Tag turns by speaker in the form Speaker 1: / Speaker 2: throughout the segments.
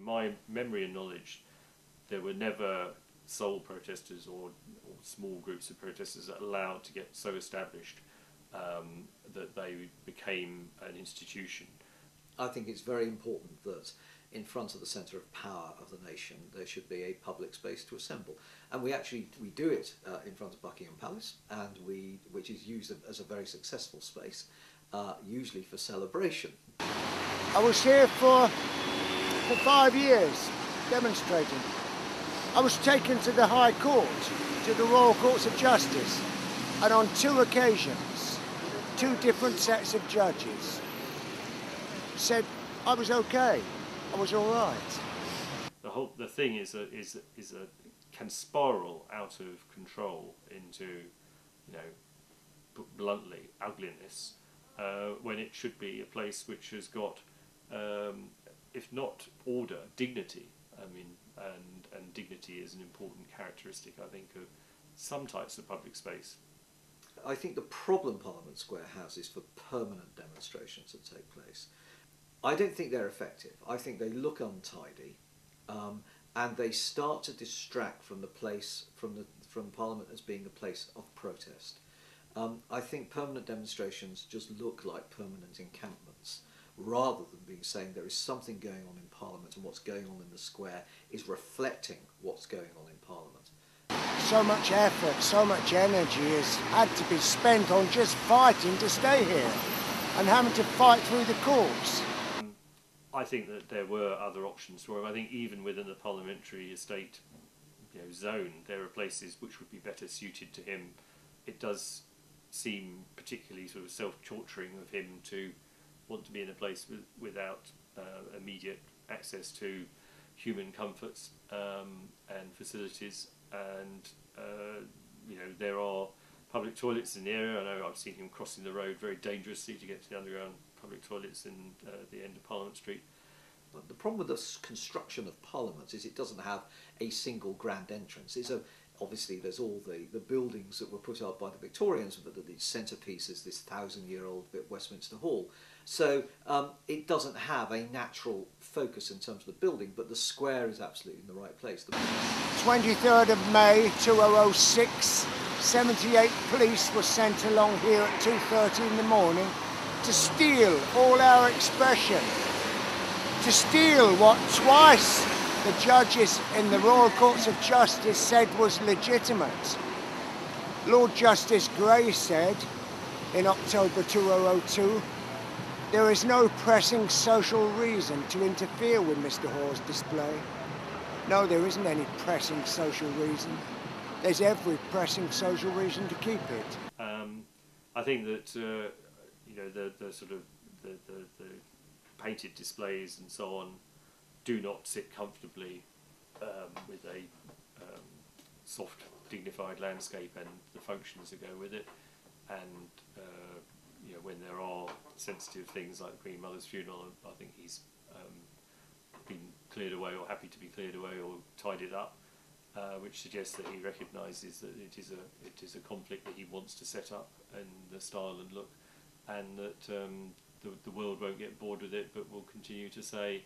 Speaker 1: from my memory and knowledge, there were never sole protesters or small groups of protesters that allowed to get so established that they became an institution.
Speaker 2: I think it's very important that in front of the centre of power of the nation there should be a public space to assemble, and we do it in front of Buckingham Palace, and which is used as a very successful space, usually for celebration.
Speaker 3: I was here for 5 years demonstrating. I was taken to the High Court, to the Royal Courts of Justice, and on 2 occasions, 2 different sets of judges said I was okay, I was all right.
Speaker 1: The thing can spiral out of control into, you know, bluntly, ugliness, when it should be a place which has got, if not order, dignity. I mean, and dignity is an important characteristic, I think, of some types of public space.
Speaker 2: I think the problem Parliament Square has is for permanent demonstrations that take place. I don't think they're effective. I think they look untidy, and they start to distract from the place, from Parliament as being a place of protest. I think permanent demonstrations just look like permanent encampments, rather than being saying there is something going on in Parliament, and what's going on in the square is reflecting what's going on in Parliament.
Speaker 3: So much effort, so much energy has had to be spent on just fighting to stay here and having to fight through the courts.
Speaker 1: I think that there were other options for him. I think even within the parliamentary estate, you know, zone, there are places which would be better suited to him. It does seem particularly sort of self-torturing of him to want to be in a place without immediate access to human comforts and facilities. And you know, there are public toilets in the area. I know I've seen him crossing the road very dangerously to get to the underground public toilets in the end of Parliament Street.
Speaker 2: But the problem with the construction of Parliament is it doesn't have a single grand entrance. Obviously there's all the buildings that were put up by the Victorians, but the centrepiece is this 1,000-year-old Westminster Hall. So it doesn't have a natural focus in terms of the building, but the square is absolutely in the right place.
Speaker 3: 23rd of May 2006, 78 police were sent along here at 2:30 in the morning to steal all our expression, to steal what twice the judges in the Royal Courts of Justice said was legitimate. Lord Justice Gray said in October 2002, there is no pressing social reason to interfere with Mr. Hoare's display. No, there isn't any pressing social reason. There's every pressing social reason to keep it.
Speaker 1: I think that you know, the sort of the painted displays and so on do not sit comfortably with a soft, dignified landscape and the functions that go with it. And you know, when there are sensitive things like the Queen Mother's funeral, I think he's been cleared away, or happy to be cleared away, or tidied up, which suggests that he recognises that it is a conflict that he wants to set up, and the style and look, and that the world won't get bored with it, but will continue to say,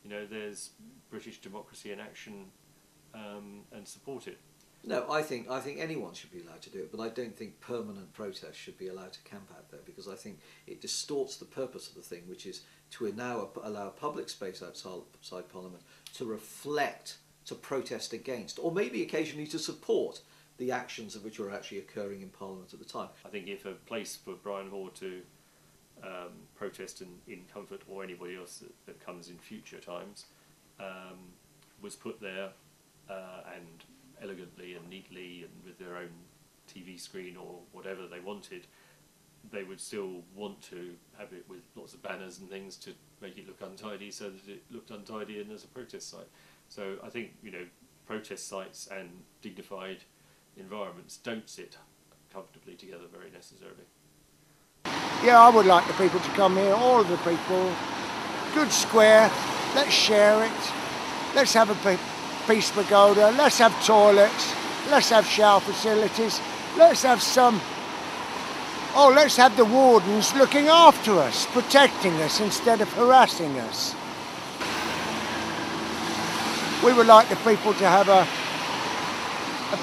Speaker 1: you know, there's British democracy in action, and support it.
Speaker 2: No, I think anyone should be allowed to do it, but I don't think permanent protest should be allowed to camp out there, because I think it distorts the purpose of the thing, which is to now allow a public space outside Parliament to reflect, to protest against, or maybe occasionally to support the actions of which are actually occurring in Parliament at the time.
Speaker 1: I think if a place for Brian Hoare to protest in comfort, or anybody else that comes in future times, was put there and elegantly and neatly and with their own TV screen or whatever they wanted, they would still want to have it with lots of banners and things to make it look untidy, so that it looked untidy and as a protest site. So I think, you know, protest sites and dignified environments don't sit comfortably together very necessarily.
Speaker 3: Yeah, I would like the people to come here, all of the people. Good square, let's share it. Let's have a peace pagoda, let's have toilets, let's have shower facilities, let's have let's have the wardens looking after us, protecting us instead of harassing us. We would like the people to have a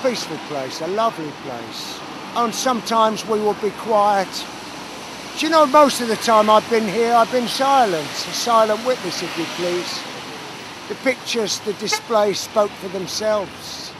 Speaker 3: peaceful place, a lovely place. And sometimes we will be quiet. Do you know, most of the time I've been here, I've been silent, a silent witness, if you please. The pictures, the display spoke for themselves.